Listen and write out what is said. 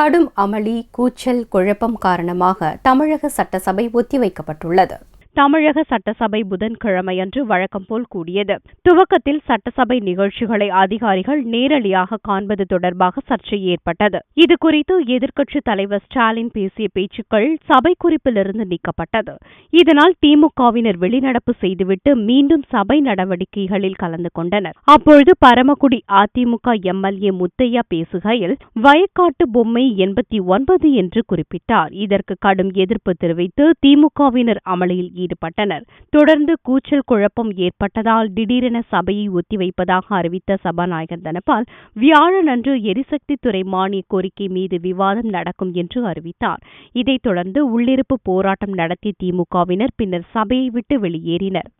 கடும் அமளி, கூச்சல், குழப்பம் காரணமாக தமிழக சட்டசபை ஒத்திவைக்கப்பட்டுள்ளது. தமிழக சட்டசபை புதன்கிழமையன்று வழக்கம் போல் கூடியது. துவக்கத்தில் சட்டசபை நிகழ்ச்சிகளை அதிகாரிகள் நேரடியாக காண்பது தொடர்பாக சர்ச்சை ஏற்பட்டது. இதுகுறித்து எதிர்க்கட்சித் தலைவர் ஸ்டாலின் பேசிய பேச்சுக்கள் சபை குறிப்பிலிருந்து நீக்கப்பட்டது. இதனால் திமுகவினர் வெளிநடப்பு செய்துவிட்டு மீண்டும் சபை நடவடிக்கைகளில் கலந்து கொண்டனர். அப்பொழுது பரமக்குடி அதிமுக எம்எல்ஏ முத்தையா பேசுகையில் வயக்காட்டு பொம்மை 89 என்று குறிப்பிட்டார். இதற்கு கடும் எதிர்ப்பு தெரிவித்து திமுகவினர் அமளியில் ஈடுபட்டனர். தொடர்ந்து கூச்சல் குழப்பம் ஏற்பட்டதால் திடீரென சபையை ஒத்திவைப்பதாக அறிவித்த சபாநாயகர் தனபால் வியாழனன்று எரிசக்தித்துறை மானிய கோரிக்கை மீது விவாதம் நடக்கும் என்று அறிவித்தார். இதைத் தொடர்ந்து உள்ளிருப்பு போராட்டம் நடத்திய திமுகவினர் பின்னர் சபையை விட்டு வெளியேறினர்.